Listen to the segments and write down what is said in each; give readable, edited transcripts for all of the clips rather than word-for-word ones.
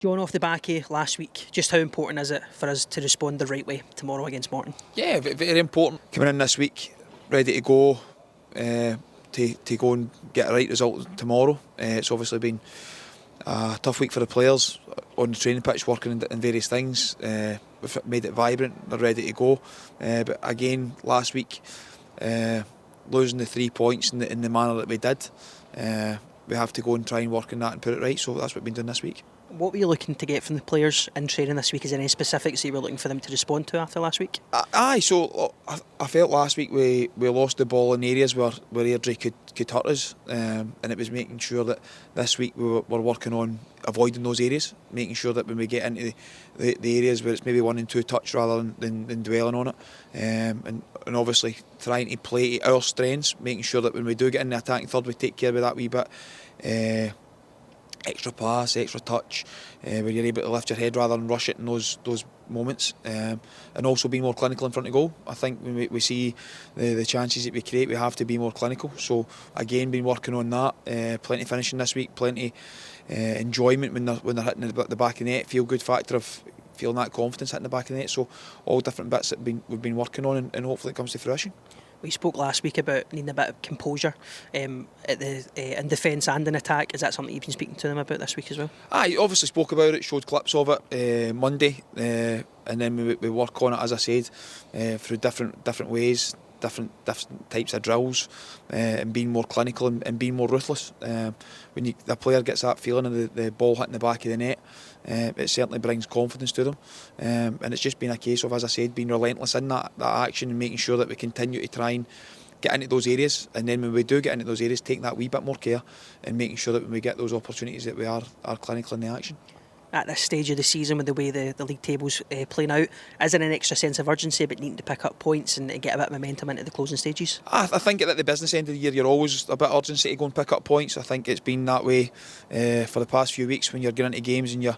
John, off the back of last week, just how important is it for us to respond the right way tomorrow against Morton? Yeah, very important. Coming in this week, ready to go, to go and get a right result tomorrow. It's obviously been a tough week for the players on the training pitch, working in various things. We've made it vibrant, they're ready to go. But again, last week, losing the 3 points in the manner that we did, we have to go and try and work on that and put it right. So that's what we've been doing this week. What were you looking to get from the players in training this week? Is there any specifics that you were looking for them to respond to after last week? So I felt last week we lost the ball in areas where Airdrie could hurt us, and it was making sure that this week we were working on avoiding those areas, making sure that when we get into the areas where it's maybe 1 and 2 touch rather than dwelling on it, and obviously trying to play to our strengths, making sure that when we do get in the attacking third we take care of that wee bit. Extra pass, extra touch, where you're able to lift your head rather than rush it in those moments, and also be more clinical in front of goal. I think when we see the chances that we create, we have to be more clinical. So again, been working on that. Plenty finishing this week, plenty enjoyment when they're hitting the back of the net. Feel good factor of feeling that confidence hitting the back of the net. So all different bits that we've been working on, and hopefully it comes to fruition. We spoke last week about needing a bit of composure in defence and in attack. Is that something you've been speaking to them about this week as well? I obviously spoke about it, showed clips of it Monday, and then we work on it, as I said, through different ways, different types of drills, and being more clinical and being more ruthless. When the player gets that feeling of the ball hitting the back of the net, it certainly brings confidence to them, and it's just been a case of, as I said, being relentless in that action and making sure that we continue to try and get into those areas, and then when we do get into those areas, taking that wee bit more care and making sure that when we get those opportunities that we are clinical in the action. At this stage of the season, with the way the league table's playing out, is there an extra sense of urgency about needing to pick up points and get a bit of momentum into the closing stages? I think at the business end of the year, you're always a bit urgency to go and pick up points. I think it's been that way for the past few weeks when you're getting into games and you're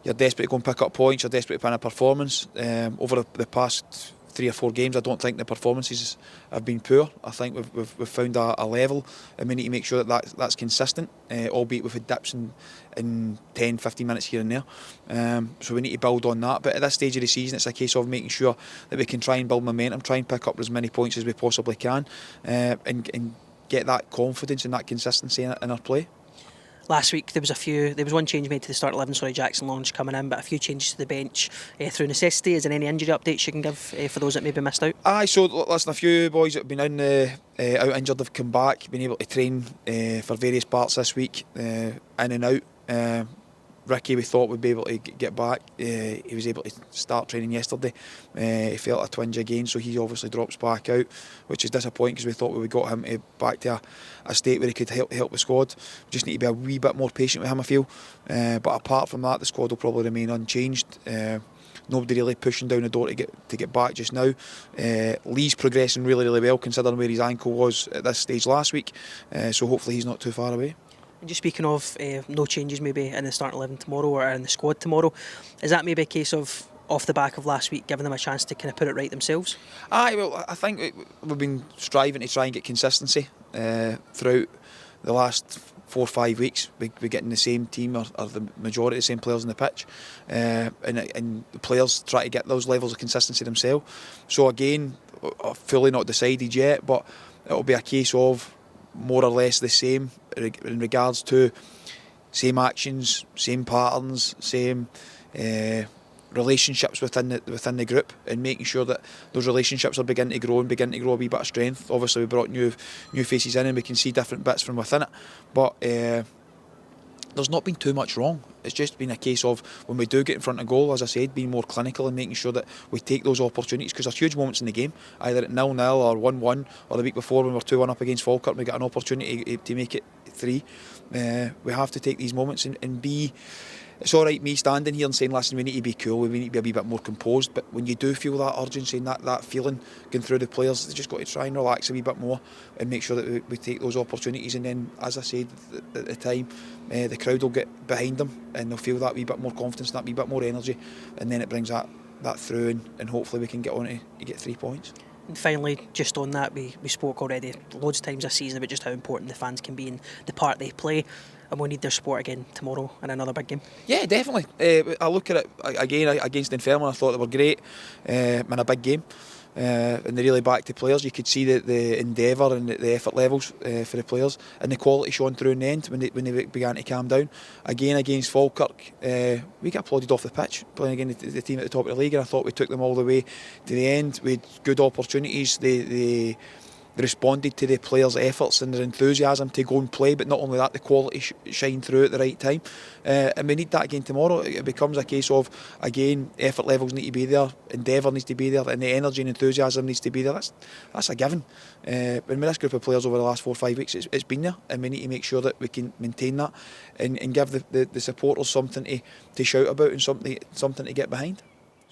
desperate to go and pick up points, you're desperate to put in a performance. Over the past 3 or 4 games, I don't think the performances have been poor. I think we've found a level, and we need to make sure that's consistent, albeit with dips in 10, 15 minutes here and there. So we need to build on that. But at this stage of the season, it's a case of making sure that we can try and build momentum, try and pick up as many points as we possibly can, and get that confidence and that consistency in our play. Last week there was one change made to the start 11, Jackson Launch coming in, but a few changes to the bench through necessity. Is there any injury updates you can give for those that maybe missed out? So listen, a few boys that have been out injured have come back, been able to train for various parts this week, in and out. Ricky, we thought would be able to get back. He was able to start training yesterday. He felt a twinge again, so he obviously drops back out, which is disappointing because we thought we got him back to a state where he could help the squad. We just need to be a wee bit more patient with him, I feel. But apart from that, the squad will probably remain unchanged. Nobody really pushing down the door to get back just now. Lee's progressing really well considering where his ankle was at this stage last week. So hopefully he's not too far away. And just speaking of no changes maybe in the starting 11 tomorrow or in the squad tomorrow, is that maybe a case of off the back of last week giving them a chance to kind of put it right themselves? Well, I think we've been striving to try and get consistency throughout the last 4 or 5 weeks. We're getting the same team or the majority of the same players on the pitch, and the players try to get those levels of consistency themselves. So again, fully not decided yet, but it'll be a case of more or less the same in regards to same actions, same patterns, same relationships within the group, and making sure that those relationships are beginning to grow a wee bit of strength. Obviously we brought new faces in and we can see different bits from within it, but there's not been too much wrong. It's just been a case of when we do get in front of goal, as I said, being more clinical and making sure that we take those opportunities, because there's huge moments in the game, either at 0-0 or 1-1, or the week before when we were 2-1 up against Falkirk and we got an opportunity to make it 3. We have to take these moments and be... It's all right me standing here and saying, listen, we need to be cool, we need to be a wee bit more composed, but when you do feel that urgency and that feeling going through the players, they just got to try and relax a wee bit more and make sure that we take those opportunities. And then, as I said at the time, the crowd will get behind them and they'll feel that wee bit more confidence, that wee bit more energy, and then it brings that through, and hopefully we can get on to get 3 points. And finally, just on that, we spoke already loads of times this season about just how important the fans can be and the part they play. and we'll need their support again tomorrow in another big game. Yeah, definitely. I look at it again against Dunfermline. I thought they were great in a big game. And they really backed the players. You could see the endeavour and the effort levels for the players, and the quality shone through in the end when they began to calm down. Again against Falkirk, we got applauded off the pitch playing against the team at the top of the league, and I thought we took them all the way to the end. We had good opportunities. They responded to the players' efforts and their enthusiasm to go and play, but not only that, the quality shined through at the right time. And we need that again tomorrow. It becomes a case of, again, effort levels need to be there, endeavour needs to be there, and the energy and enthusiasm needs to be there. That's a given. And with this group of players over the last 4 or 5 weeks, it's been there, and we need to make sure that we can maintain that and give the supporters something to shout about and something to get behind.